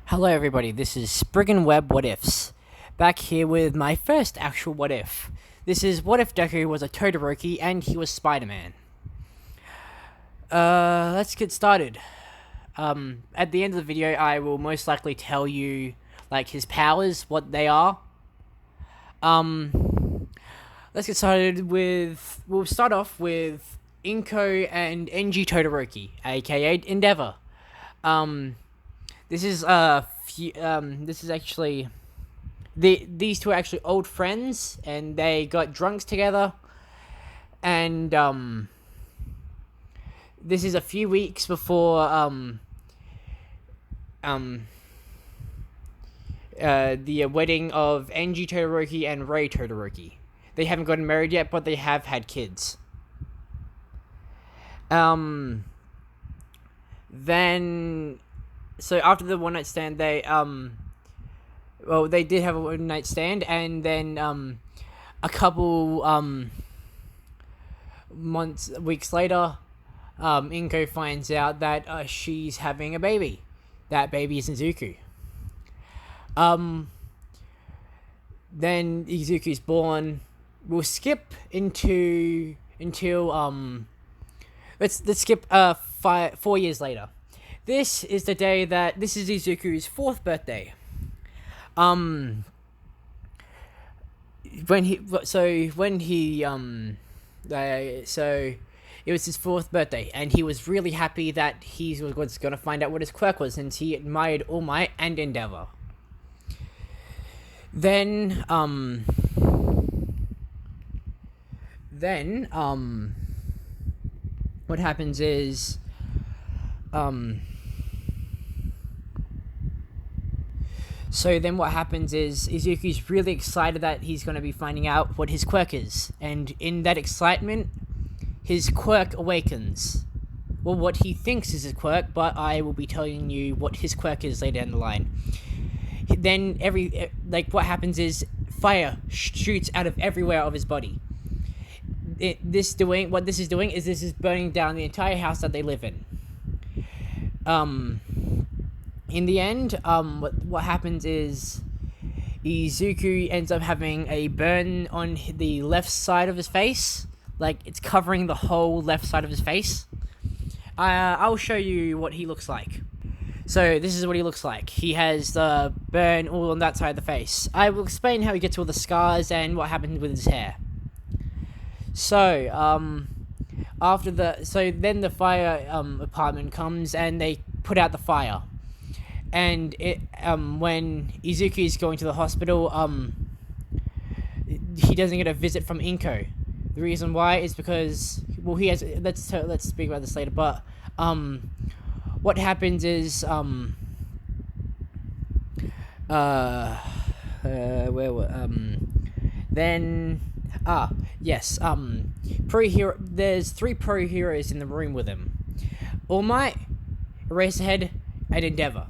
Hello everybody, this is Spriggan Web What Ifs, back here with my first actual what if. This is what if Deku was a Todoroki and he was Spider-Man. Let's get started. At the end of the video I will most likely tell you, like, his powers, what they are. Let's get started with, we'll start off with Inko and Enji Todoroki, aka Endeavor. This is actually these two are actually old friends, and they got drunks together, and this is a few weeks before the wedding of Enji Todoroki and Rei Todoroki. They haven't gotten married yet, but they have had kids. Then, so after the one night stand, they did have a one night stand, and then a couple weeks later, Inko finds out that she's having a baby. That baby is Izuku. Then Izuku's born. We'll skip until let's skip 4 years later. This is the day that this is Izuku's 4th birthday. When it was his 4th birthday, and he was really happy that he was going to find out what his quirk was, since he admired All Might and Endeavor. Then what happens is, Izuku's really excited that he's going to be finding out what his quirk is. And in that excitement, his quirk awakens. Well, what he thinks is his quirk, but I will be telling you what his quirk is later down the line. Then what happens is fire shoots out of everywhere of his body. This is burning down the entire house that they live in. In the end, what happens is Izuku ends up having a burn on the left side of his face. Like, it's covering the whole left side of his face. I'll show you what he looks like. So, this is what he looks like. He has the burn all on that side of the face. I will explain how he gets all the scars and what happened with his hair. So, then the fire department comes and they put out the fire. And when Izuku is going to the hospital, he doesn't get a visit from Inko. The reason why is because, well, he has. Let's speak about this later. But what happens is pro-hero. There's 3 pro heroes in the room with him: All Might, Eraserhead, and Endeavor.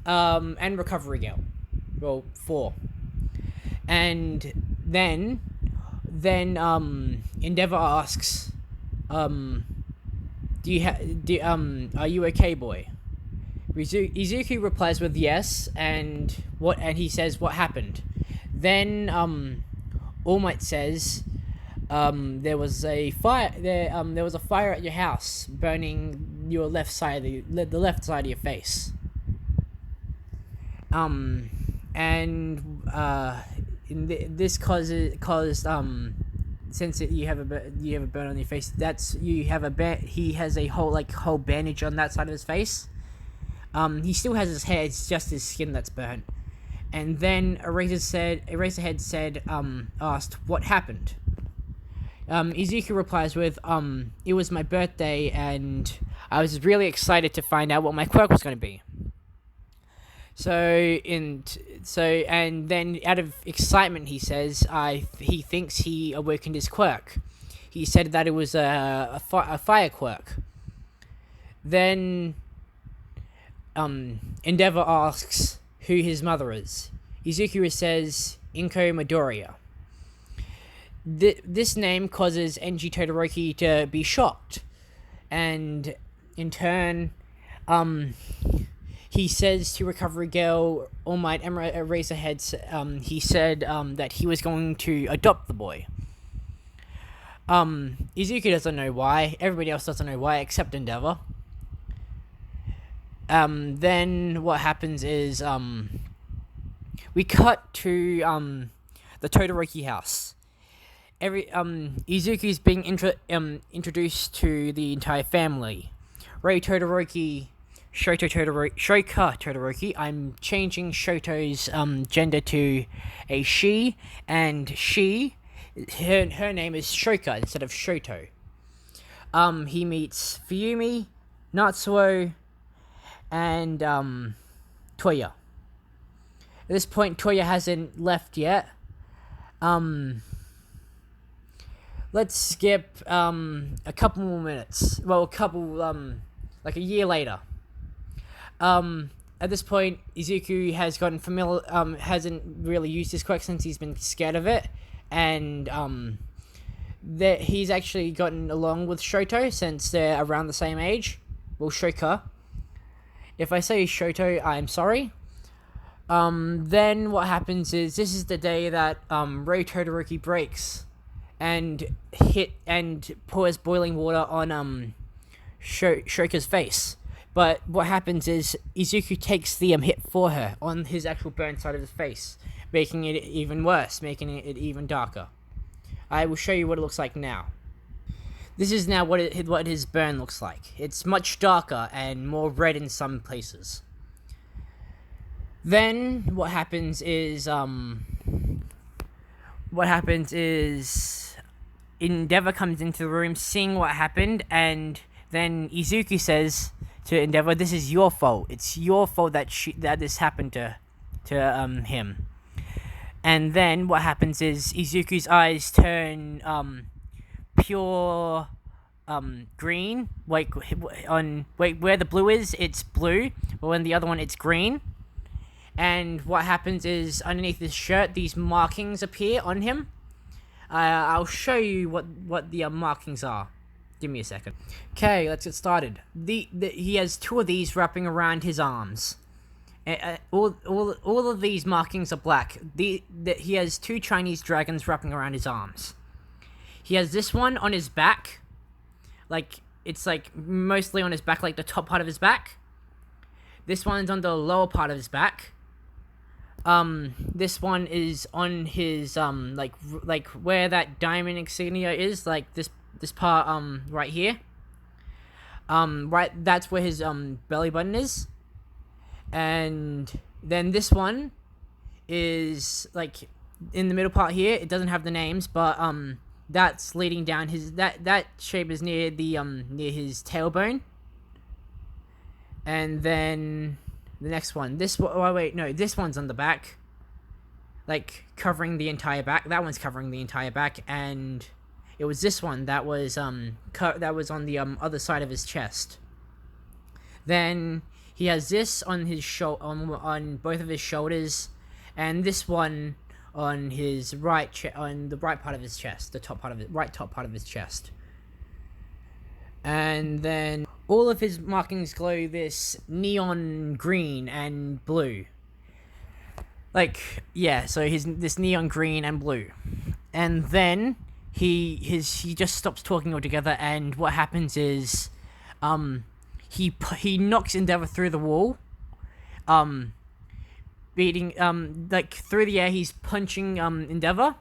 And Recovery Girl. Well, 4. And then Endeavor asks, are you okay, boy? Izuku replies with yes, and he says, what happened? Then All Might says, there was a fire at your house, burning your left side of the left side of your face. This caused since you have a burn on your face, he has a whole bandage on that side of his face. He still has his hair, it's just his skin that's burnt. And then Eraserhead asked what happened. Izuku replies with, it was my birthday and I was really excited to find out what my quirk was going to be. And then out of excitement, he says, he thinks he awakened his quirk. He said that it was a fire quirk. Then Endeavor asks who his mother is. Izuku says Inko Midoriya. This name causes Enji Todoroki to be shocked, and in turn, he says to Recovery Girl, All Might and Razorhead, he said that he was going to adopt the boy. Izuku doesn't know why. Everybody else doesn't know why, except Endeavor. Then what happens is, we cut to, the Todoroki house. Izuku's being introduced to the entire family. Rei Todoroki, Shoka Todoroki. I'm changing Shoto's, gender to a she, and her name is Shoka instead of Shoto. He meets Fuyumi, Natsuo, and, Toya. At this point, Toya hasn't left yet. Let's skip, a couple more minutes. Well, like a year later. At this point, Izuku has gotten familiar, hasn't really used his quirk since he's been scared of it. And, that he's actually gotten along with Shoto since they're around the same age. Well, Shoka. If I say Shoto, I'm sorry. Then what happens is, this is the day that, Rei Todoroki breaks and pours boiling water on, Shoka's face. But what happens is, Izuku takes the, hit for her on his actual burnt side of his face, making it even worse, making it even darker. I will show you what it looks like now. This is now what his burn looks like. It's much darker and more red in some places. Then what happens is Endeavor comes into the room seeing what happened, and then Izuku says to Endeavor, "This is your fault. It's your fault that this happened to him." And then what happens is Izuku's eyes turn pure green. Where the blue is, it's blue, but when the other one, it's green. And what happens is, underneath his shirt, these markings appear on him. I'll show you what the markings are. Give me a second. Okay, let's get started. He has two of these wrapping around his arms. All of these markings are black. He has two Chinese dragons wrapping around his arms. He has this one on his back. It's mostly on his back, like the top part of his back. This one's on the lower part of his back. This one is on his, like where that diamond insignia is, like this part, right here. Right, that's where his, belly button is. And then this one is, like, in the middle part here. It doesn't have the names, but, that's leading down that shape is near the, near his tailbone. And then the next one, this one's on the back, like covering the entire back. That one's covering the entire back, and it was this one that was that was on the other side of his chest. Then he has this on his on both of his shoulders, and this one on his on the right part of his chest, the top part of it, right top part of his chest. And then all of his markings glow this neon green and blue. So this neon green and blue. And then he just stops talking altogether, and what happens is he knocks Endeavor through the wall. Beating through the air, he's punching Endeavor.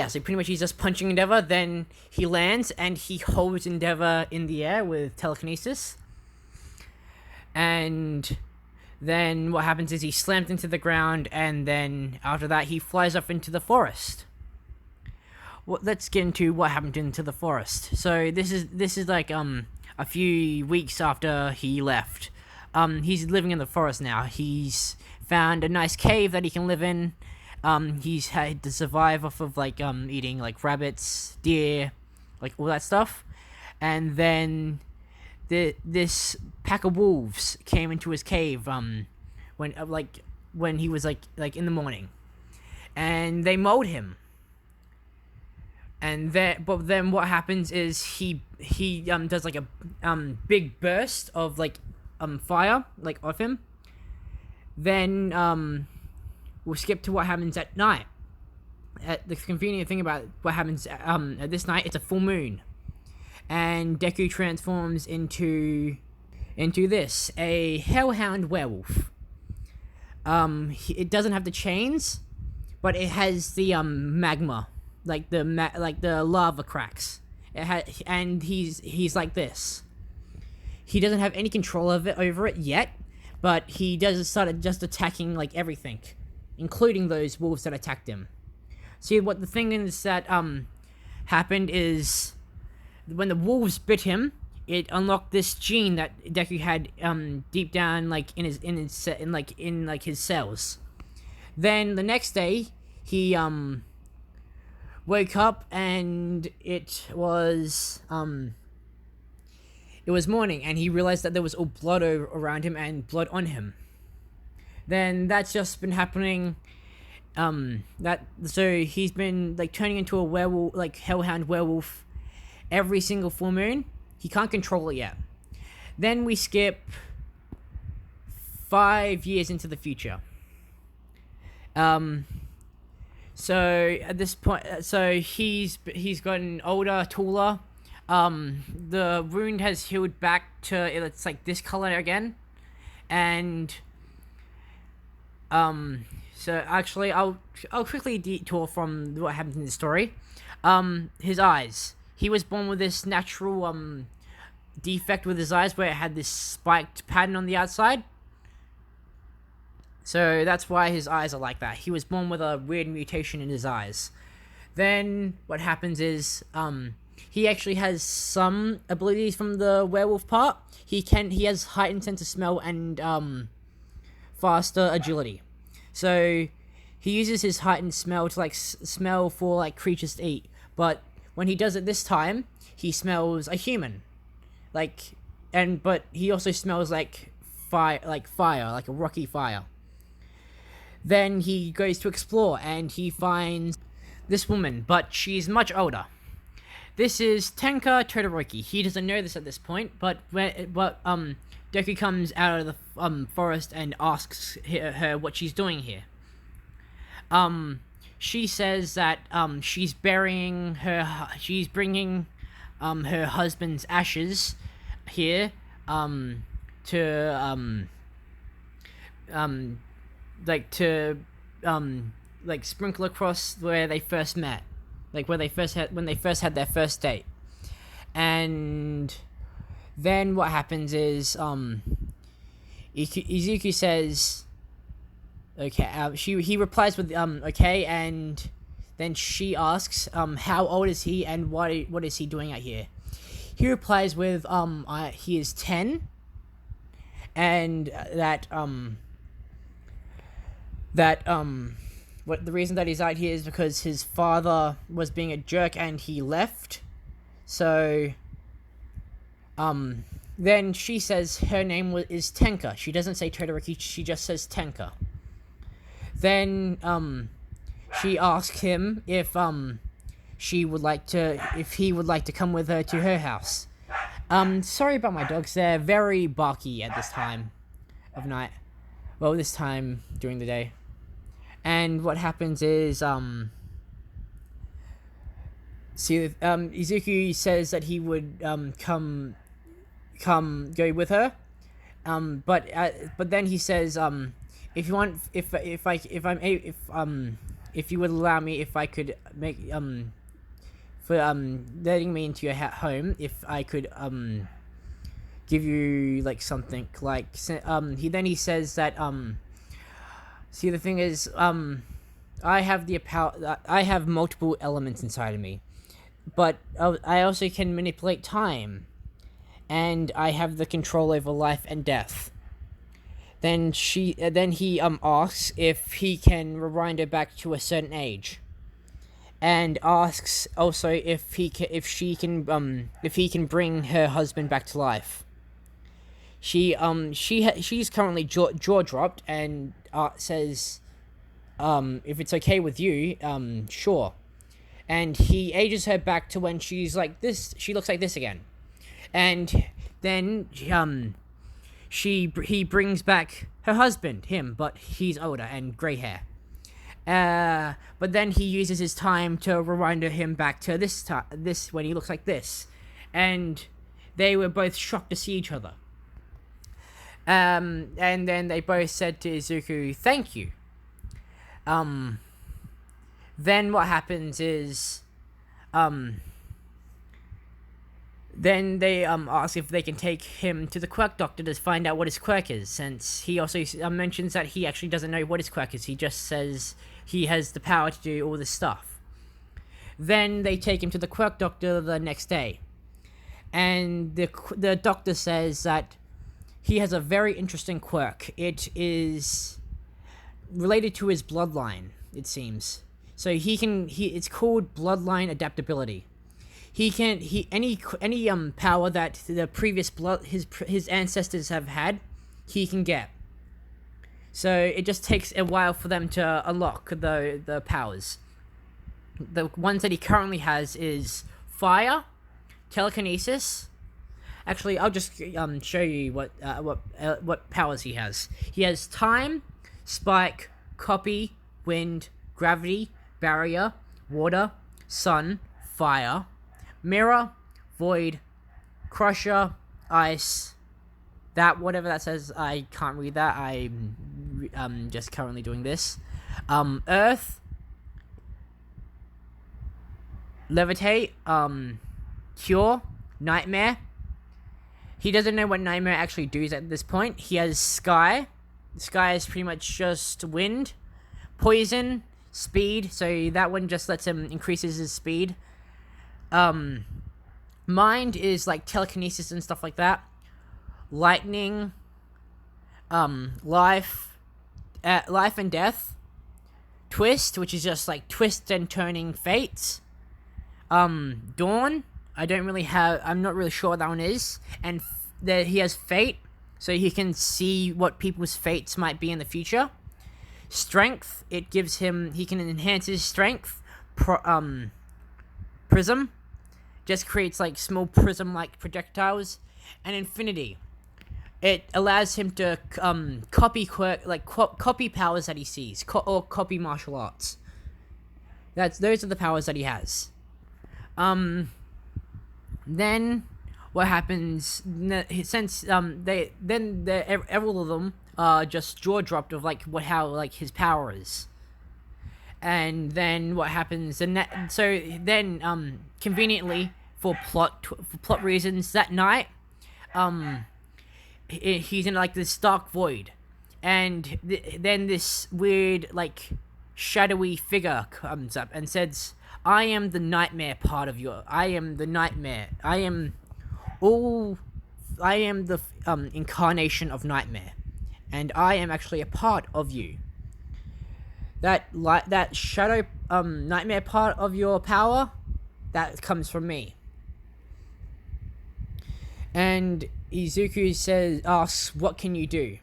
So pretty much he's just punching Endeavor, then he lands, and he holds Endeavor in the air with telekinesis. And then what happens is he slams into the ground, and then after that he flies off into the forest. Well, let's get into what happened into the forest. So this is like a few weeks after he left. He's living in the forest now. He's found a nice cave that he can live in. He's had to survive off of eating rabbits, deer, all that stuff. And then this pack of wolves came into his cave when he was in the morning, and they mauled him. But then what happens is he does like a big burst of like fire like off him. Then we'll skip to what happens at night. The convenient thing about what happens at this night, it's a full moon, and Deku transforms into this, a hellhound werewolf. It doesn't have the chains, but it has the magma, like the lava cracks. And he's like this. He doesn't have any control over it yet, but he does start just attacking like everything, including those wolves that attacked him. See, what the thing is that happened is when the wolves bit him, it unlocked this gene that Deku had deep down like in his cells. Then the next day he woke up and it was morning, and he realized that there was all blood around him and blood on him. Then that's just been happening. So he's been like turning into a werewolf, like hellhound werewolf, every single full moon. He can't control it yet. Then we skip 5 years into the future. So at this point, so he's gotten older, taller. The wound has healed back to it's like this color again, and so actually I'll quickly detour from what happened in the story. His eyes. He was born with this natural defect with his eyes where it had this spiked pattern on the outside. So that's why his eyes are like that. He was born with a weird mutation in his eyes. Then what happens is he actually has some abilities from the werewolf part. He has heightened sense of smell and faster agility. So he uses his heightened smell to like smell for like creatures to eat. But when he does it this time, he smells a human. But he also smells like fire, like a rocky fire. Then he goes to explore and he finds this woman, but she's much older. This is Tenka Todoroki. He doesn't know this at this point, but Deku comes out of the forest and asks her what she's doing here. She says that she's bringing her husband's ashes here to sprinkle across where they first met, like when they first had their first date. And then what happens is Izuku says okay. He replies with okay, and then she asks how old is he and what is he doing out here. He replies with he is 10, and what the reason that he's out here is because his father was being a jerk and he left. So then she says her name is Tenka. She doesn't say Todoroki, she just says Tenka. Then she asks him if he would like to come with her to her house. Sorry about my dogs, they're very barky at this time of night. Well, this time during the day. And what happens is Izuku says that he would come go with her, but then he says if you want, if you would allow me, if I could make for letting me into your home, if I could give you like something like he says that see, the thing is I have multiple elements inside of me, but I also can manipulate time, and I have the control over life and death. Then he asks if he can rewind her back to a certain age, and asks also if he can bring her husband back to life. She's currently jaw dropped and says if it's okay with you, sure. and he ages her back to when she's like this. She looks like this again, and then he brings back her husband, him, but he's older and gray hair. But then he uses his time to rewind him back to this when he looks like this, and they were both shocked to see each other. And then they both said to Izuku, "Thank you." Then what happens is, then they ask if they can take him to the quirk doctor to find out what his quirk is, since he also mentions that he actually doesn't know what his quirk is. He just says he has the power to do all this stuff. Then they take him to the quirk doctor the next day, and the doctor says that he has a very interesting quirk. It is related to his bloodline, it seems. So it's called bloodline adaptability. Any power that the previous his ancestors have had, he can get. So it just takes a while for them to unlock the powers. The ones that he currently has is fire, telekinesis. Actually, I'll just show you what powers he has. He has time, spike, copy, wind, gravity, barrier, water, sun, fire, mirror, void, crusher, ice. That whatever that says, I can't read that. I'm just currently doing this. Earth, levitate, cure, nightmare. He doesn't know what nightmare actually does at this point. He has sky. Sky is pretty much just wind, poison, speed. So that one just lets him increases his speed. Mind is like telekinesis and stuff like that. Lightning, life and death. Twist, which is just like twist and turning fates. Dawn, I'm not really sure what that one is. And he has fate, so he can see what people's fates might be in the future. Strength, he can enhance his strength. Prism, just creates like small prism-like projectiles. And infinity, it allows him to copy powers that he sees, or copy martial arts. Those are the powers that he has. Then what happens? Since all of them are just jaw dropped of how his power is. And then what happens? Conveniently for plot reasons, that night, he's in this dark void, and then this weird shadowy figure comes up and says, "I am the nightmare part of your. I am the nightmare. I am the incarnation of nightmare, and I am actually a part of you. That shadow nightmare part of your power, that comes from me." And Izuku asks, "What can you do?"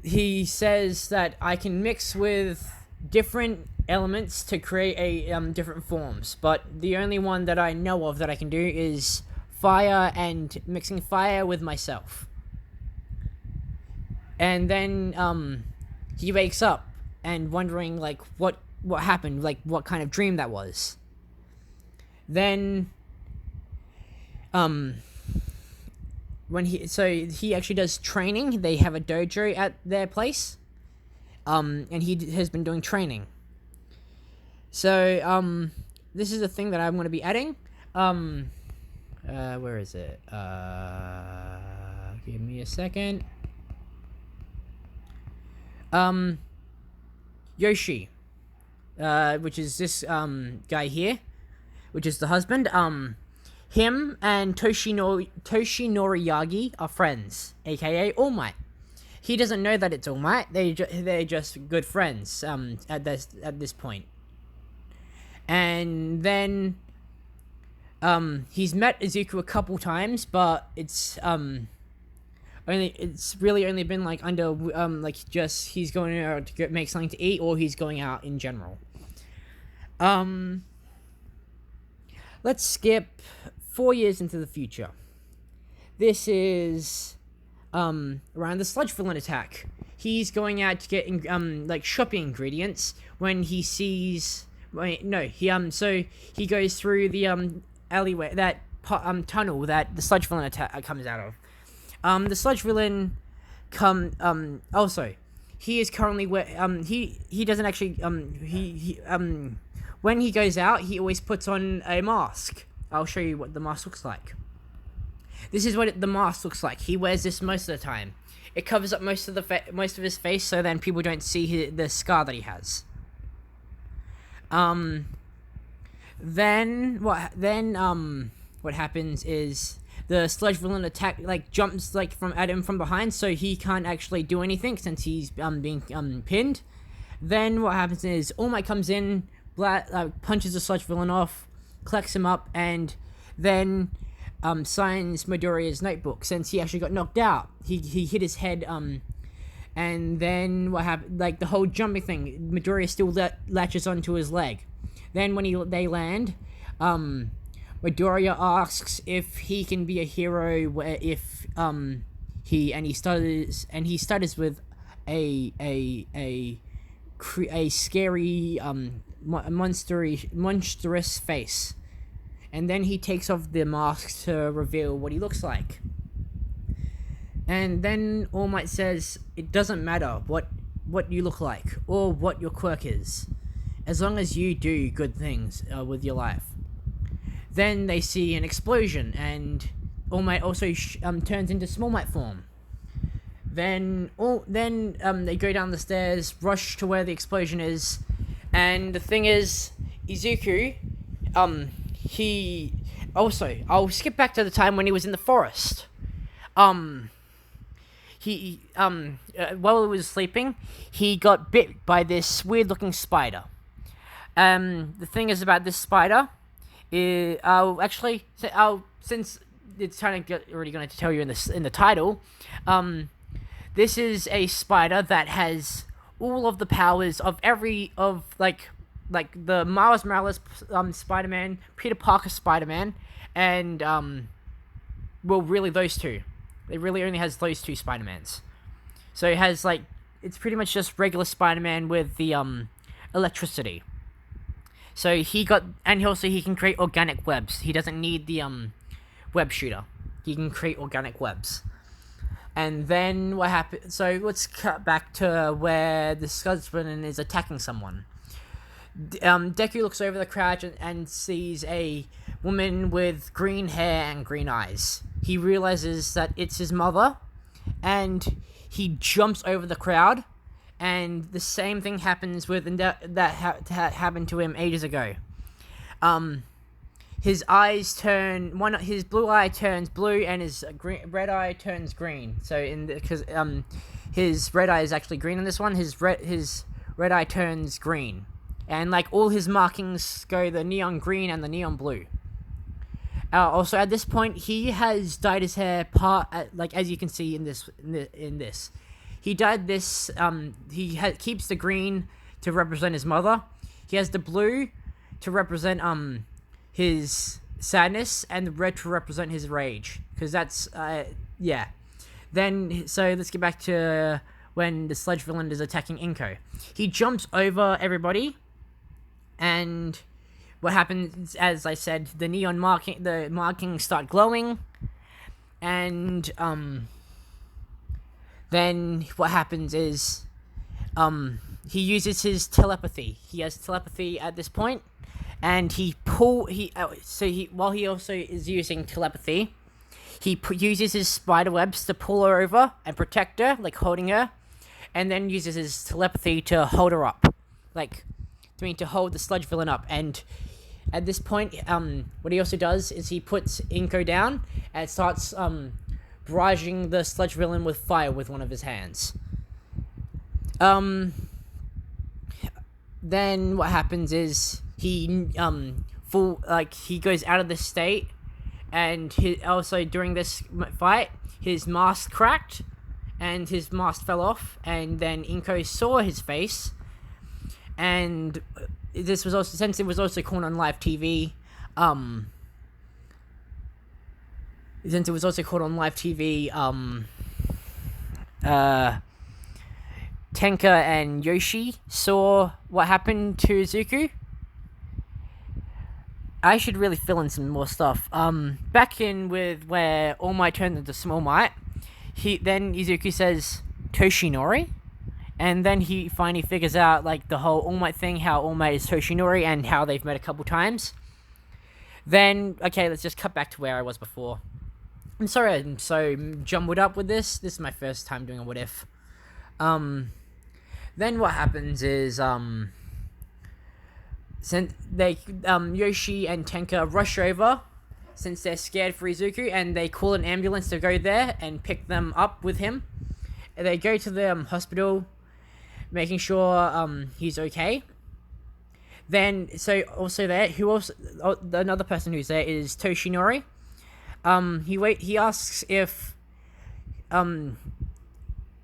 He says that I can mix with different elements to create different forms, but the only one that I know of that I can do is fire, and mixing fire with myself. And then he wakes up and wondering what happened, what kind of dream that was. Then when he actually does training. They have a dojo at their place, and he has been doing training. So this is a thing that I'm going to be adding. Where is it? Give me a second. Yoshi, which is this guy here, which is the husband. Him and Toshinori Yagi are friends, aka All Might. He doesn't know that it's All Might. They're just good friends at this point. And then he's met Izuku a couple times, but it's really only been under just he's going out to make something to eat, or he's going out in general. let's skip 4 years into the future. This is around the sludge villain attack. He's going out to get like shopping ingredients when he sees. So he goes through the alleyway, that tunnel that the sludge villain attack comes out of. The sludge villain also, he is currently he doesn't actually when he goes out, he always puts on a mask. I'll show you what the mask looks like. This is what the mask looks like. He wears this most of the time. It covers up most of his face, so then people don't see the scar that he has. Then what happens is the sludge villain jumps at him from behind, so he can't actually do anything since he's being pinned. Then what happens is All Might comes in, punches the sludge villain off, collects him up, and then signs Midoriya's notebook since he actually got knocked out. He hit his head, and then what happened? Like the whole jumping thing, Midoriya still latches onto his leg. Then when they land, Midoriya asks if he can be a hero. He stutters with a scary monstrous face. And then he takes off the mask to reveal what he looks like. And then All Might says, it doesn't matter what you look like or what your quirk is, as long as you do good things with your life. Then they see an explosion, and All Might also turns into Small Might form. Then they go down the stairs, rush to where the explosion is, and the thing is, Izuku, I'll skip back to the time when he was in the forest. While he was sleeping, he got bit by this weird-looking spider. The thing is about this spider is, since it's already going to tell you in the title, this is a spider that has all of the powers of the Miles Morales Spider-Man, Peter Parker Spider-Man, and really those two. It really only has those two Spider-Mans. So it has it's pretty much just regular Spider-Man with the electricity. So he can create organic webs. He doesn't need the web shooter. He can create organic webs. And then what happened? So let's cut back to where the Scotsman is attacking someone. Deku looks over the crowd and sees a woman with green hair and green eyes. He realizes that it's his mother, and he jumps over the crowd, and the same thing happens that happened to him ages ago. His eyes his blue eye turns blue, and his red eye turns green. So because his red eye is actually green in this one, his red eye turns green. And all his markings go the neon green and the neon blue. Also, at this point, he has dyed his hair as you can see in this. He dyed this. Keeps the green to represent his mother. He has the blue to represent his sadness, and the red to represent his rage. Because that's Then let's get back to when the sludge villain is attacking Inko. He jumps over everybody. And what happens, as I said, the markings start glowing, and then what happens is, he uses his telepathy. He has telepathy at this point, and while he also is using telepathy, he uses his spider webs to pull her over and protect her, holding her, and then uses his telepathy to hold her up, to hold the sludge villain up. And at this point, what he also does is he puts Inko down and starts barraging the sludge villain with fire with one of his hands. Then what happens is he goes out of the state, and also during this fight, his mask cracked, and his mask fell off, and then Inko saw his face. And this was also, since it was also caught on live TV, since it was also caught on live TV, uh, Tenka and Yoshi saw what happened to Izuku. I should really fill in some more stuff. Back in with where All Might turned into Small Might, then Izuku says Toshinori, and then he finally figures out like the whole All Might thing, how All Might is Toshinori, and how they've met a couple times. Then, okay, let's just cut back to where I was before. I'm sorry I'm so jumbled up with this. This is my first time doing a what if. Then what happens is, since they, Yoshi and Tenka rush over, since they're scared for Izuku, and they call an ambulance to go there and pick them up with him. And they go to the hospital, making sure he's okay. Then, so also there, another person who's there is Toshinori. He asks if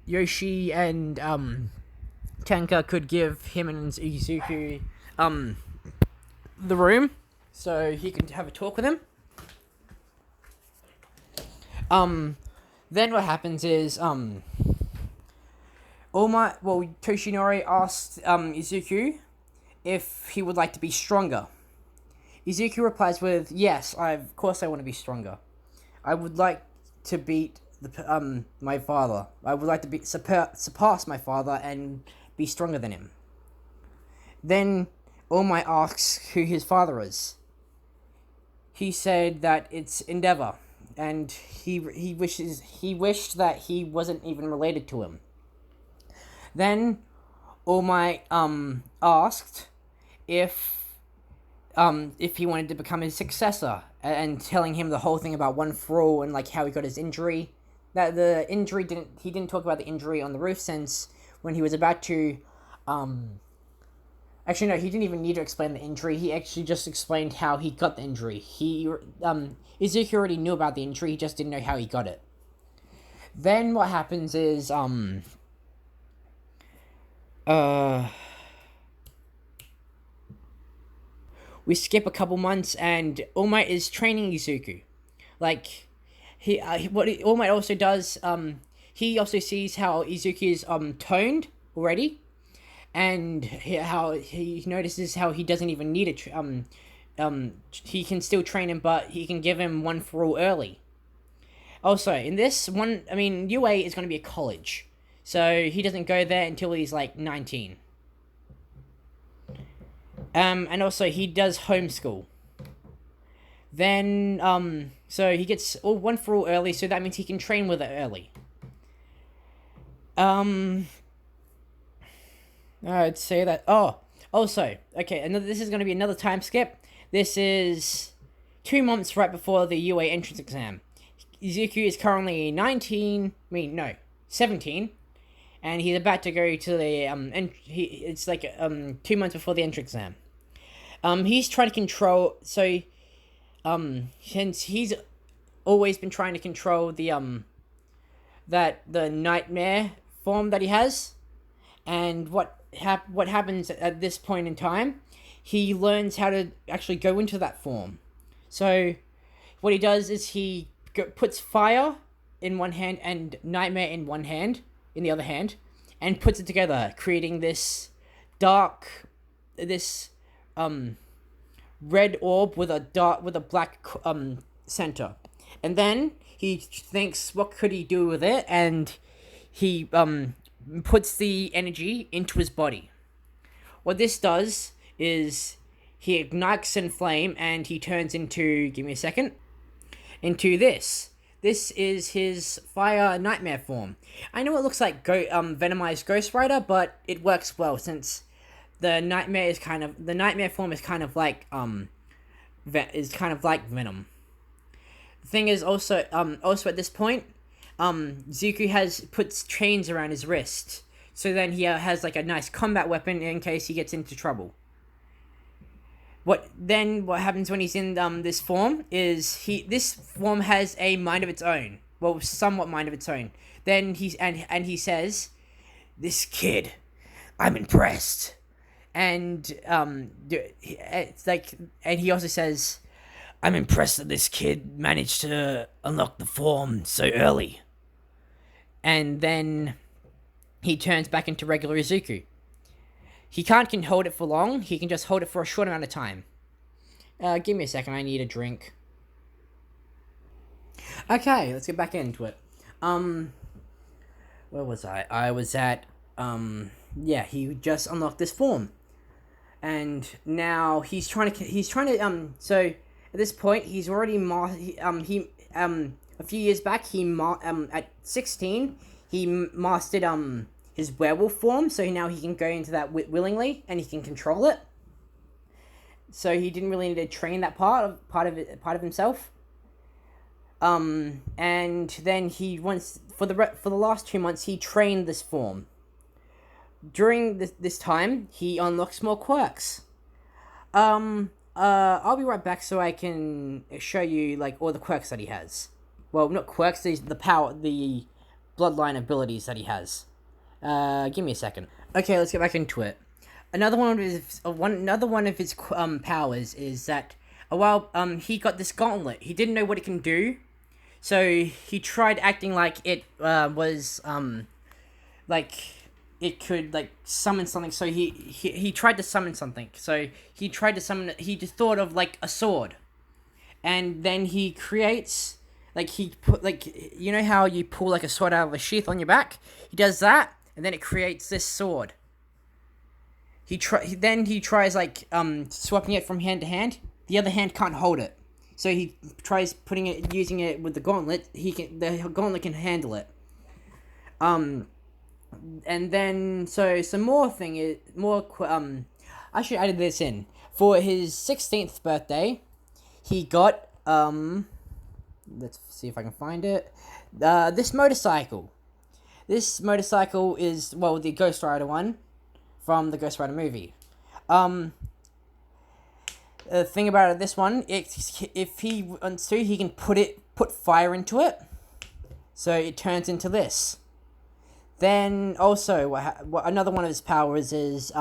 Yoshi and Tenka could give him and Izuku the room so he can have a talk with him. Then what happens is Toshinori asked Izuku if he would like to be stronger. Izuku replies with, "Yes, of course I want to be stronger. I would like to beat my father. I would like to surpass my father and be stronger than him." Then All Might asks who his father is. He said that it's Endeavor, and he wished that he wasn't even related to him. Then All Might asked if he wanted to become his successor, and telling him the whole thing about One For All and like how he got his injury. That the injury he didn't talk about the injury on the roof, since when he was about to actually no, he didn't even need to explain the injury. He actually just explained how he got the injury. Izuku already knew about the injury, he just didn't know how he got it. Then what happens is we skip a couple months, and All Might is training Izuku. Like, All Might also does, he also sees how Izuku is toned already, and how he notices how he doesn't even need he can still train him, but he can give him One For All early. Also, in this one, UA is going to be a college, so he doesn't go there until he's like 19. And also he does homeschool. Then, so he gets One For All early, so that means he can train with it early. I'd say that. Oh, also, okay, this is going to be another time skip. This is 2 months right before the UA entrance exam. Izuku is currently 17, and he's about to go to the, it's like, 2 months before the entrance exam. He's trying to control, so, since he's always been trying to control the nightmare form that he has, and what happens at this point in time, he learns how to actually go into that form. So, what he does is he puts fire in one hand and nightmare in the other hand, and puts it together, creating this red orb with a black center. And then he thinks, what could he do with it? And he puts the energy into his body. What this does is he ignites in flame, and he turns into, into this. This is his fire nightmare form. I know it looks like Venomized Ghost Rider, but it works well, since the nightmare form is kind of like Venom. The thing is also at this point, Izuku puts chains around his wrist, so then he has like a nice combat weapon in case he gets into trouble. What happens when he's in this form is this form has a mind of its own. Well, somewhat mind of its own. Then he says, "This kid, I'm impressed." And it's like, and he also says, I'm impressed that this kid managed to unlock the form so early. And then he turns back into regular Izuku. He can hold it for long. He can just hold it for a short amount of time. Give me a second. I need a drink. Okay, let's get back into it. Where was I? I was at, yeah, he just unlocked this form. And now he's trying to, so at this point, he's already, a few years back, at 16, he mastered, his werewolf form, so now he can go into that willingly, and he can control it. So he didn't really need to train that part of himself. And then he for the last 2 months he trained this form. During this time, he unlocks more quirks. I'll be right back so I can show you like all the quirks that he has. Well, not quirks, the bloodline abilities that he has. Give me a second. Okay, let's get back into it. Another one of his powers is that he got this gauntlet. He didn't know what it can do, so he tried acting like it was like it could like summon something. So he tried to summon something. So he just thought of like a sword, and then he creates you know how you pull like a sword out of a sheath on your back. He does that, and then it creates this sword. He tries like swapping it from hand to hand. The other hand can't hold it, so he tries using it with the gauntlet. The gauntlet can handle it. And then some more thing is I should add this in for his 16th birthday. He got let's see if I can find it. This motorcycle. This motorcycle is the Ghost Rider one from the Ghost Rider movie. The thing about this one, if he wants to, he can put fire into it, so it turns into this. Then also, another one of his powers is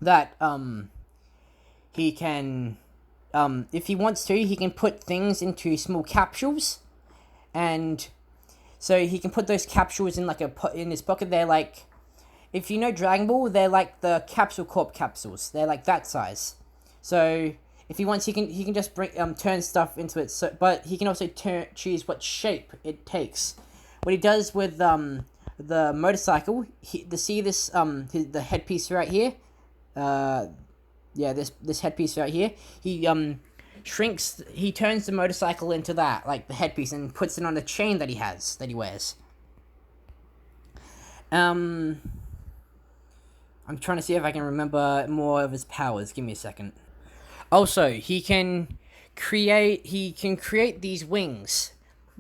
that he can, if he wants to, he can put things into small capsules, and so he can put those capsules in in his pocket. They're like, if you know Dragon Ball, they're like the Capsule Corp capsules. They're like that size. So if he wants, he can just turn stuff into it. So, but he can also choose what shape it takes. What he does with the motorcycle, the headpiece right here. This headpiece right here. He shrinks. He turns the motorcycle into that, like the headpiece, and puts it on the chain that he wears. I'm trying to see if I can remember more of his powers. Give me a second. Also, he can create these wings.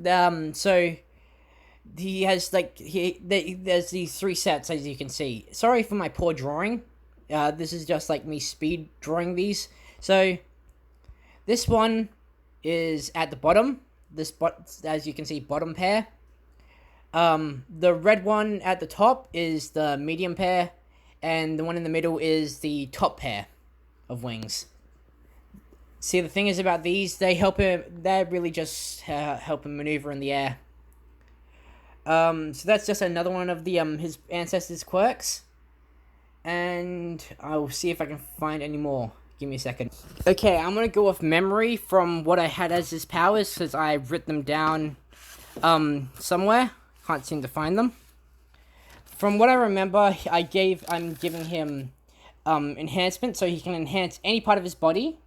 So he has there's these 3 sets, as you can see. Sorry for my poor drawing. This is just like me speed drawing these. So this one is at the bottom. As you can see, bottom pair. The red one at the top is the medium pair, and the one in the middle is the top pair of wings. See, the thing is about these, they really just help him maneuver in the air. So that's just another one of the his ancestors' quirks, and I'll see if I can find any more. Give me a second. Okay, I'm gonna go off memory from what I had as his powers, because I've written them down somewhere. Can't seem to find them. From what I remember, I'm giving him enhancement, so he can enhance any part of his body.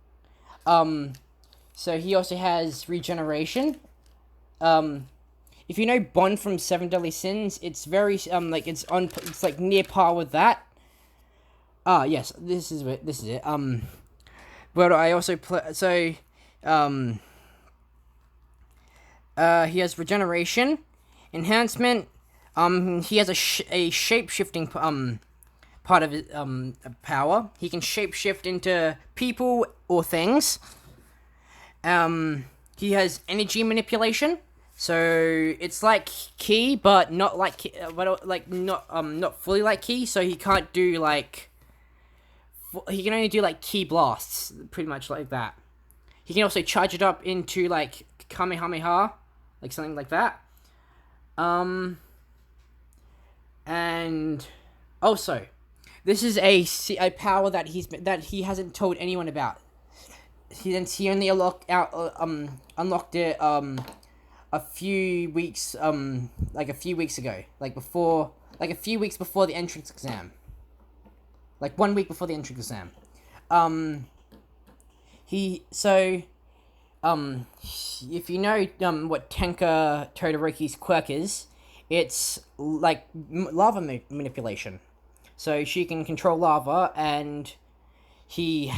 So he also has regeneration. If you know Bond from Seven Deadly Sins, it's very it's like near par with that. Yes, this is it. But I also play he has regeneration, enhancement. He has a shape-shifting part of his power. He can shape-shift into people or things. He has energy manipulation, so it's like Ki, but not like not fully like Ki. So he can't do he can only do like Ki blasts, pretty much like that. he can also charge it up into like Kamehameha, like something like that. And also, this is a power that he hasn't told anyone about. He only unlocked it a few weeks ago, a few weeks before the entrance exam, like 1 week before the entrance exam. If you know what Tenka Todoroki's quirk is, it's like lava manipulation. So she can control lava, and he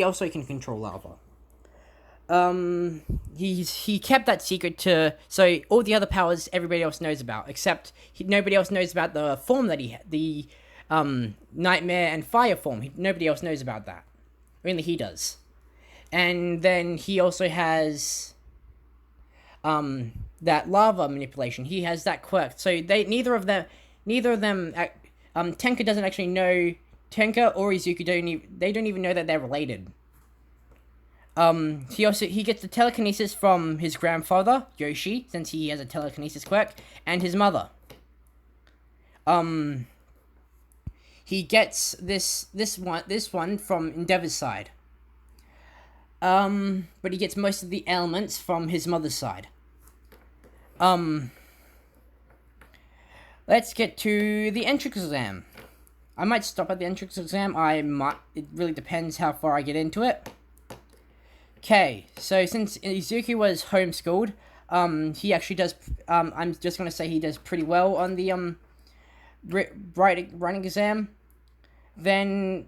also can control lava. He kept that secret so all the other powers everybody else knows about, except nobody else knows about the form that the nightmare and fire form. Nobody else knows about that. Only he does. And then he also has that lava manipulation. He has that quirk. So neither of them Tenka doesn't actually know. Tenka or Izuku don't even know that they're related. He gets the telekinesis from his grandfather, Yoshi, since he has a telekinesis quirk, and his mother. He gets this one from Endeavor's side. But he gets most of the elements from his mother's side. Let's get to the entrance exam. I might stop at the entrance exam. It really depends how far I get into it. Okay, so since Izuku was homeschooled, he actually does, I'm just going to say he does pretty well on the, writing exam. Then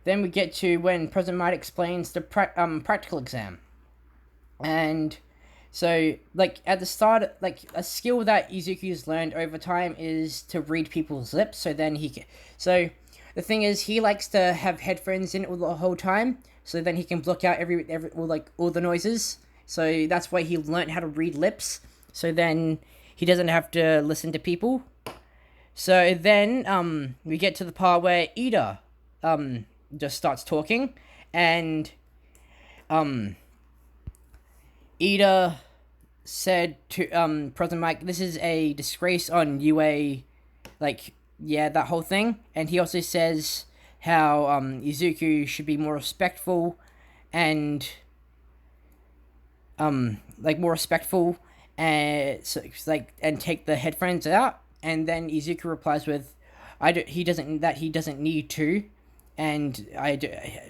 we get to when President Might explains the practical exam. And so, like, at the start, like, a skill that Izuku's learned over time is to read people's lips, so then so, the thing is, he likes to have headphones in all the whole time, so then he can block out all the noises, so that's why he learned how to read lips, so then he doesn't have to listen to people. So then, we get to the part where Ida, just starts talking, and, Ida said to President Mike, "This is a disgrace on UA," that whole thing. And he also says how Izuku should be more respectful and and take the headphones out. And then Izuku replies with, he doesn't need to, and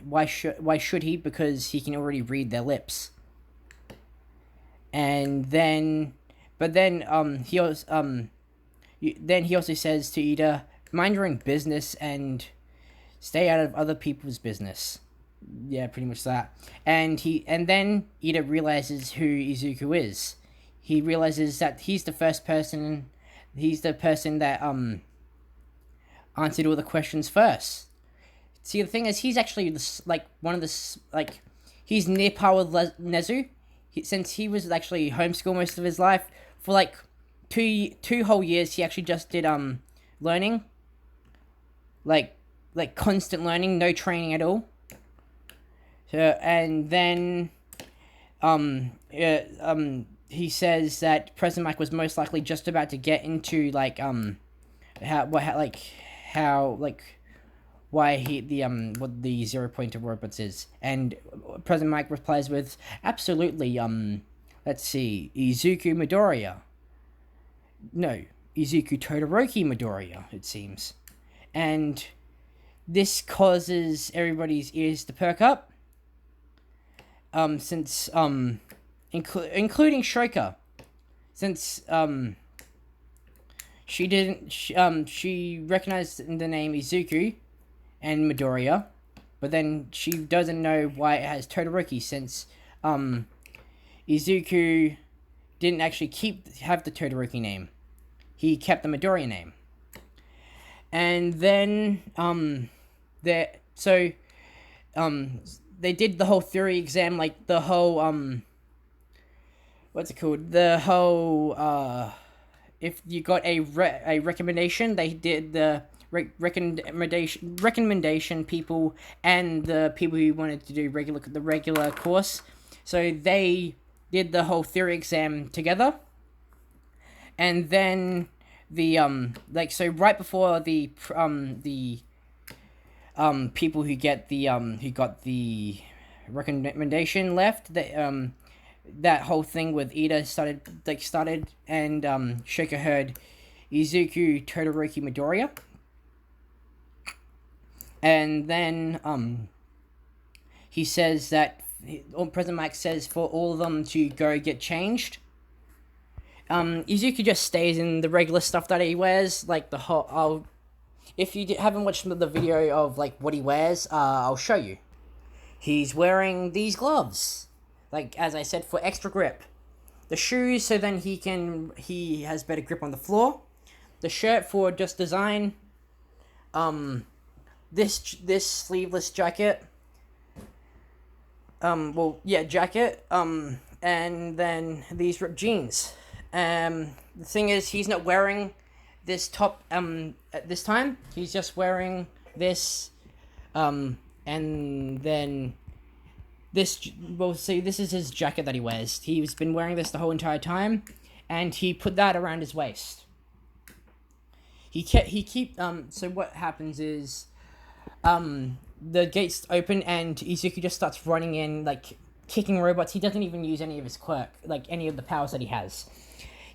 why should he? Because he can already read their lips. And then he also says to Ida, mind your own business and stay out of other people's business. Yeah, pretty much that. And then Ida realizes who Izuku is. He realizes that he's the person that answered all the questions first. See, the thing is, he's actually he's near par with Nezu. Since he was actually homeschooled most of his life, for two whole years, he actually just did learning, like constant learning, no training at all. So, and then he says that President Mike was most likely just about to get into why what the 0 point of robots is, and President Mike replies with, absolutely, let's see, Izuku Midoriya. No, Izuku Todoroki Midoriya, it seems. And this causes everybody's ears to perk up, since, including Shoka, since, she recognized the name Izuku and Midoriya, but then she doesn't know why it has Todoroki, since Izuku didn't actually have the Todoroki name. He kept the Midoriya name. And then they did the whole theory exam, like the whole what's it called? The whole if you got a recommendation, they did the recommendation people and the people who wanted to do the regular course. So they did the whole theory exam together, and then the so right before the people who got the recommendation left, that whole thing with Ida started, and Shoko heard Izuku, Todoroki, Midoriya, and then he says that President Mike says for all of them to go get changed. Izuku just stays in the regular stuff that he wears, like the whole. If you haven't watched the video of like what he wears, I'll show you. He's wearing these gloves, like as I said, for extra grip. The shoes, so then he has better grip on the floor. The shirt for just design. This sleeveless jacket. Jacket. And then these ripped jeans. The thing is, he's not wearing this top at this time. He's just wearing this, and then this. Well, see, this is his jacket that he wears. He's been wearing this the whole entire time, and he put that around his waist. So what happens is, the gates open and Izuku just starts running in, like kicking robots. He doesn't even use any of his quirk, like any of the powers that he has.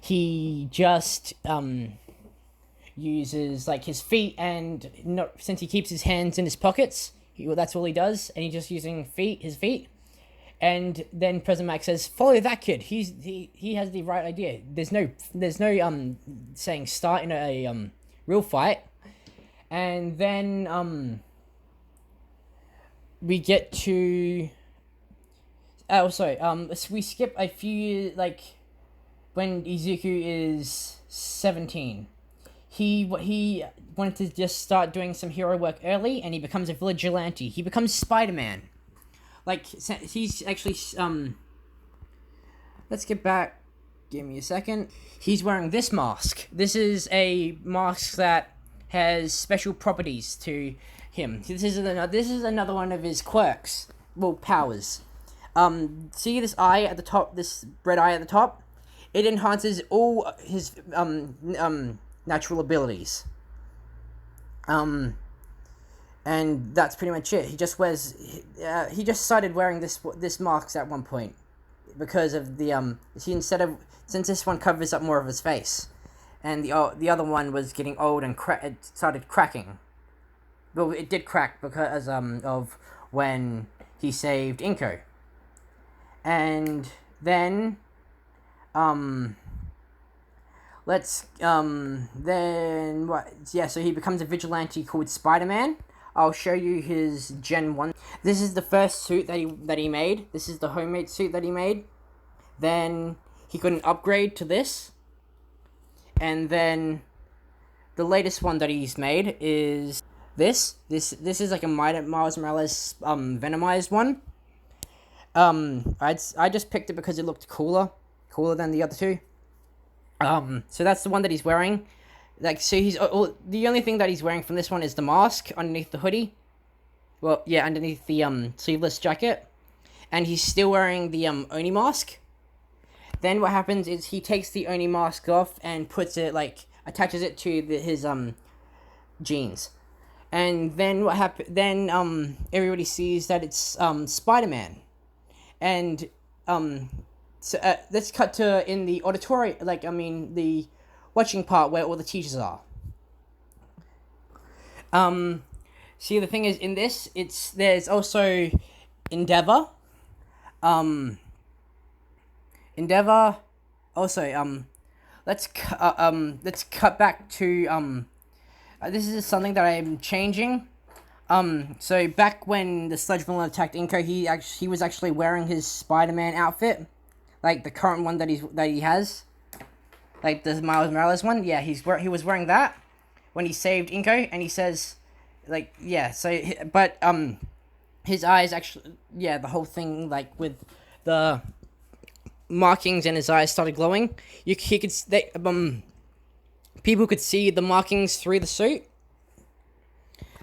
He just uses like his feet, and since he keeps his hands in his pockets, that's all he does, and he's just using his feet. And then President Max says, "Follow that kid. He has the right idea. There's no saying start in a real fight." And then we get to we skip a few years, like when Izuku is 17. He wanted to just start doing some hero work early, and he becomes a vigilante. He becomes Spider-Man. Like, he's actually, let's get back, give me a second. He's wearing this mask. This is a mask that has special properties to him. This is another one of his quirks, well, powers. See this eye at the top, this red eye at the top? It enhances all his, natural abilities. And that's pretty much it. He just started wearing this mask at one point because of the since this one covers up more of his face, and the other one was getting old and it started cracking. Well, it did crack because of when he saved Inko. And then then what? Yeah, so he becomes a vigilante called Spider-Man. I'll show you his Gen 1. This is the first suit that he made. This is the homemade suit that he made. Then he got an upgrade to this. And then the latest one that he's made is this. This is like a Miles Morales Venomized one. I just picked it because it looked cooler than the other two. So that's the one that he's wearing. Like, so the only thing that he's wearing from this one is the mask underneath the hoodie. Well, yeah, underneath the sleeveless jacket, and he's still wearing the Oni mask. Then what happens is he takes the Oni mask off and puts it, like, attaches it to his jeans, and then what happens? Then everybody sees that it's Spider-Man, and so let's cut to in the auditorium, the watching part where all the teachers are. See, the thing is, in this, there's also Endeavor. Endeavor. Also, let's cut back to this is something that I'm changing. So back when the Sludge Villain attacked Inko, he was actually wearing his Spider-Man outfit, like the current one that he has. Like the Miles Morales one, yeah, he was wearing that when he saved Inko, and he says, like, yeah, so, but, his eyes actually, yeah, the whole thing, like, with the markings and his eyes started glowing, people could see the markings through the suit,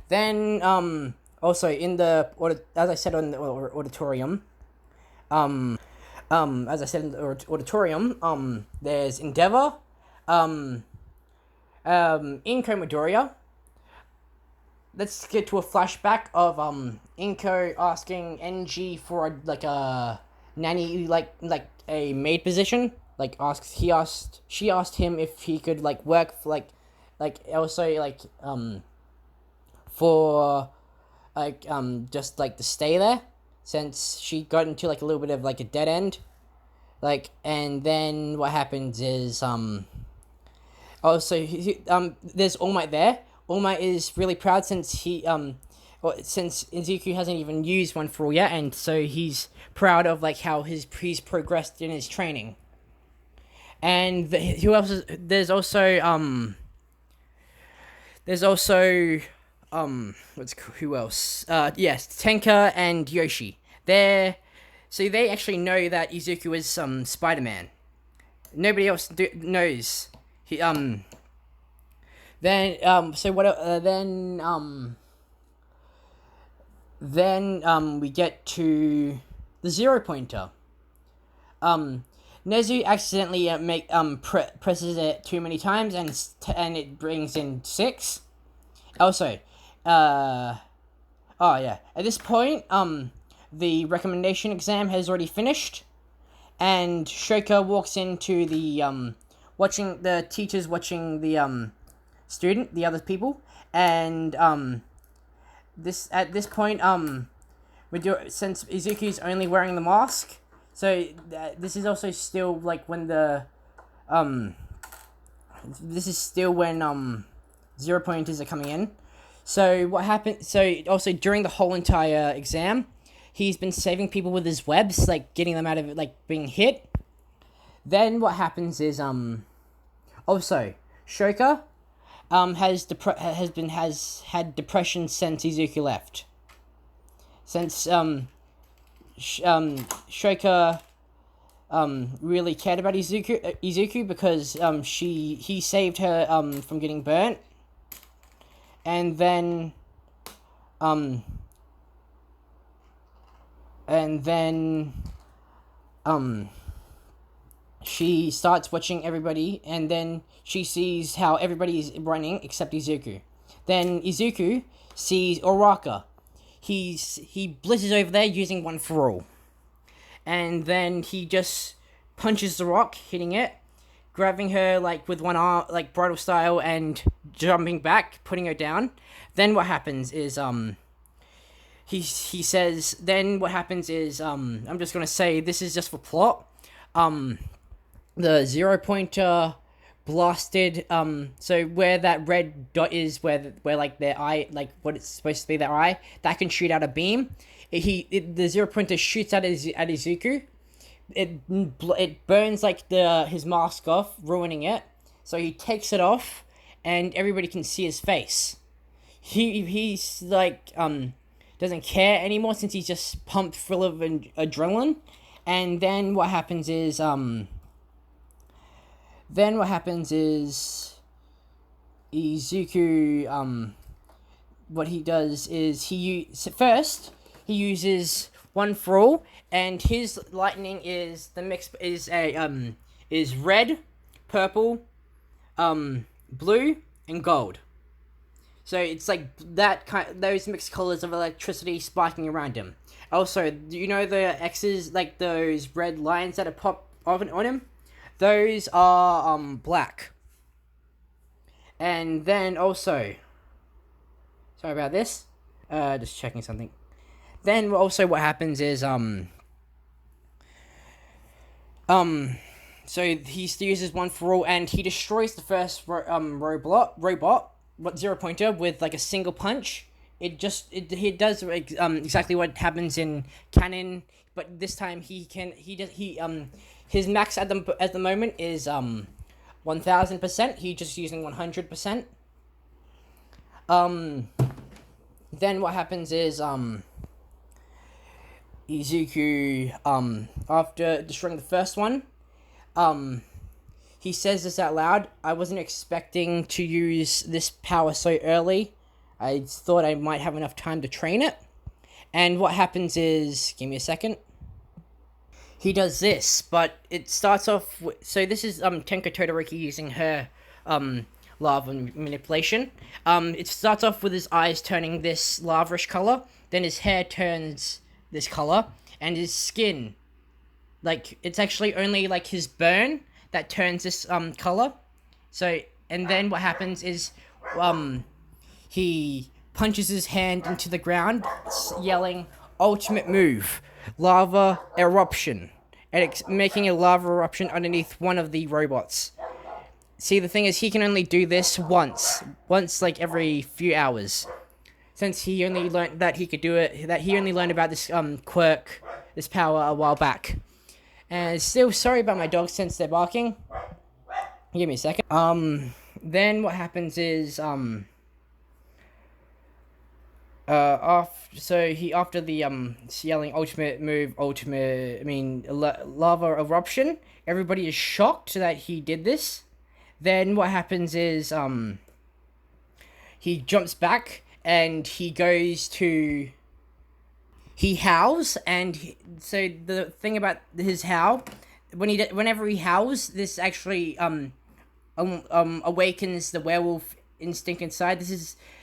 Then also in the as I said on the auditorium, as I said in the auditorium, there's Endeavor, in Midoriya. Let's get to a flashback of Inko asking NG for a nanny, like a maid position. She asked him if he could work for also for just to stay there, since she got into a little bit of a dead end. And then what happens is there's All Might there. All Might is really proud since since Izuku hasn't even used One for All yet, and so he's proud of how he's progressed in his training. And who else is, there's also who else? Yes, Tenka and Yoshi. So they actually know that Izuku is Spider-Man. Nobody else knows. Then we get to the 0-pointer. Nezu accidentally presses it too many times, and it brings in 6. Also, at this point, the recommendation exam has already finished, and Shoka walks into the teachers watching the the other people, and at this point, since Izuku's only wearing the mask, so this is also still when this is still when 0-pointers are coming in. So what happened? So also during the whole entire exam, he's been saving people with his webs, getting them out of it, being hit. Then what happens is also Shoka has had depression since Izuku left. Since Shoka really cared about Izuku because he saved her from getting burnt. And then she starts watching everybody, and then she sees how everybody's running except Izuku. Then Izuku sees Oraka. He blitzes over there using One for All. And then he just punches the rock, hitting it, grabbing her with one arm, bridal style, and jumping back, putting her down. Then what happens is he says, then what happens is I'm just gonna say this is just for plot. The 0-pointer blasted so where that red dot is, where their eye, what it's supposed to be, their eye, that can shoot out a beam. The 0-pointer shoots at Izuku. It burns his mask off, ruining it. So he takes it off, and everybody can see his face. He's doesn't care anymore, since he's just pumped full of adrenaline. And then what happens is Izuku, what he does is he uses One for All, and his lightning is is red, purple, blue, and gold. So it's those mixed colors of electricity spiking around him. Also, do you know the X's, those red lines that are pop on him? Those are black. And then also, sorry about this, just checking something. Then also what happens is so he uses One for All, and he destroys the first robot 0-pointer with a single punch. He does exactly what happens in canon, but this time his max at the moment is 1000%. He's just using 100%. Then what happens is Izuku, after destroying the first one, he says this out loud: "I wasn't expecting to use this power so early. I thought I might have enough time to train it. And what happens is, give me a second. He does this, but it starts off with, so this is Tenka Todoroki using her lava manipulation. It starts off with his eyes turning this laverish color, then his hair turns this color, and his skin, like, it's actually only like his burn that turns this color. So, and then what happens is he punches his hand into the ground, yelling, "Ultimate move, lava eruption," and making a lava eruption underneath one of the robots. See, the thing is, he can only do this once like every few hours, since he only learned that he could do it. That he only learned about this quirk, this power, a while back. And still, sorry about my dogs since they're barking. Give me a second. Then what happens is after the yelling ultimate move, lava eruption, everybody is shocked that he did this. Then what happens is he jumps back and he goes to, he howls, and so the thing about his howl, whenever he howls, this actually awakens the werewolf instinct inside.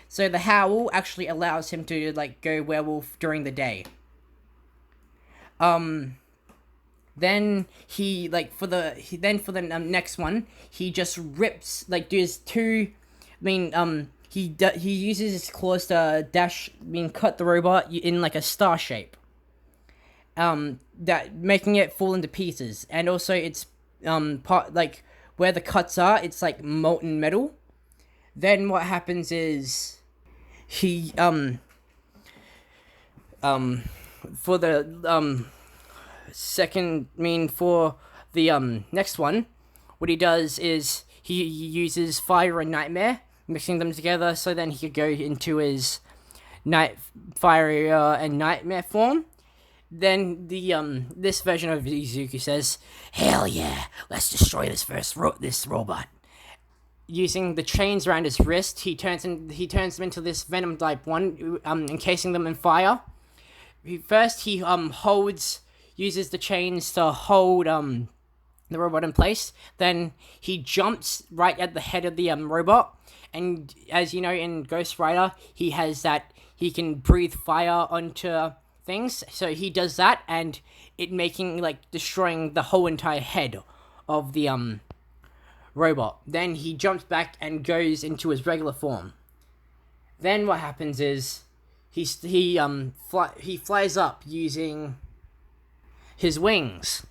So the howl actually allows him to like go werewolf during the day. Then he for the next one, he just rips, like, does two. He uses his claws to cut the robot in like a star shape. That making it fall into pieces, and also it's part, like, where the cuts are, it's like molten metal. Then what happens is he for the next one, what he does is he uses fire and nightmare, mixing them together, so then he could go into his fire and nightmare form. Then this version of Izuku says, "Hell yeah, let's destroy this robot." Using the chains around his wrist, he turns them into this venom type one, encasing them in fire. First, he uses the chains to hold the robot in place. Then he jumps right at the head of the robot, and as you know, in Ghost Rider, he can breathe fire onto things. So he does that, and it making, like, destroying the whole entire head of the robot. Then he jumps back and goes into his regular form. Then what happens is he flies up using his wings.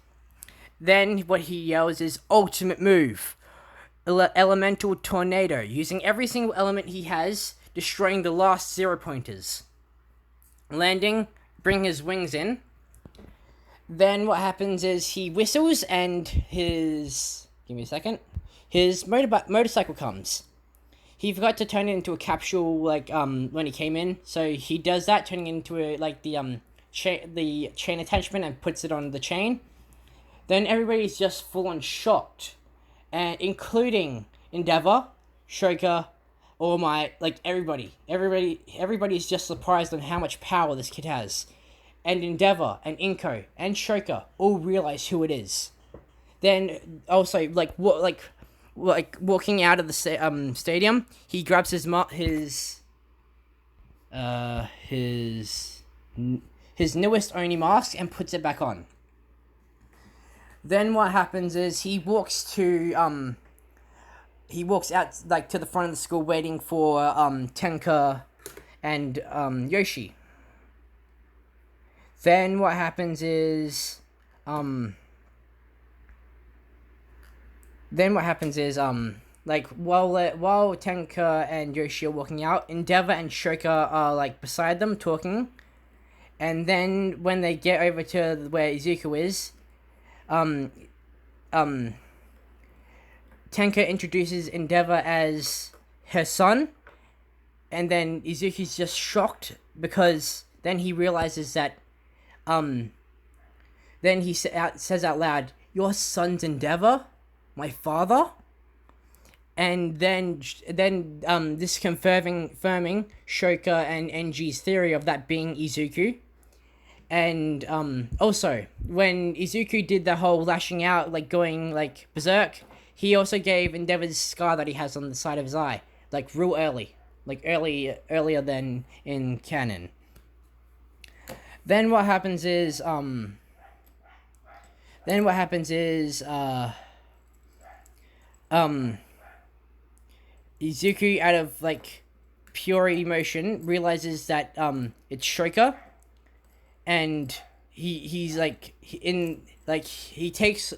Then what he yells is ultimate move, elemental tornado, using every single element he has, destroying the last 0 pointers. Landing, bring his wings in. Then what happens is he whistles, and his motorcycle comes. He forgot to turn it into a capsule, like, when he came in, so he does that, turning it into the chain attachment, and puts it on the chain. Then everybody's just full on shocked, and including Endeavor, Shoka, All Might, like, everybody's just surprised on how much power this kid has. And Endeavor and Inko and Shoka all realize who it is. Then also, walking out of the stadium, he grabs his newest Oni mask and puts it back on. Then what happens is he walks out, like, to the front of the school, waiting for Tenka and Yoshi. Then what happens is while Tenka and Yoshi are walking out, Endeavor and Shoka are, like, beside them talking. And then when they get over to where Izuku is, Tenka introduces Endeavor as her son, and then Izuku's just shocked, because then he realizes that then he says out loud, "Your son's Endeavor? My father?" and then this confirming Shoka and Enji's theory of that being Izuku. And also, when Izuku did the whole lashing out, like going like berserk, he also gave Endeavor this scar that he has on the side of his eye, like real early, like earlier than in canon. Then what happens is Izuku, out of like pure emotion, realizes that it's Shoka, and he's like in like he takes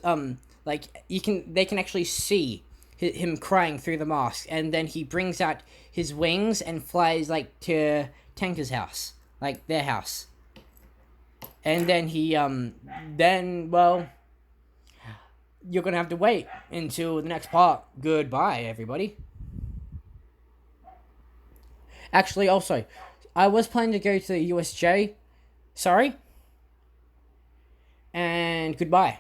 like they can actually see him crying through the mask, and then he brings out his wings and flies like to Tenka's house, like their house, and then you're gonna have to wait until the next part. Goodbye, everybody. Actually, also, I was planning to go to the USJ. Sorry. And goodbye.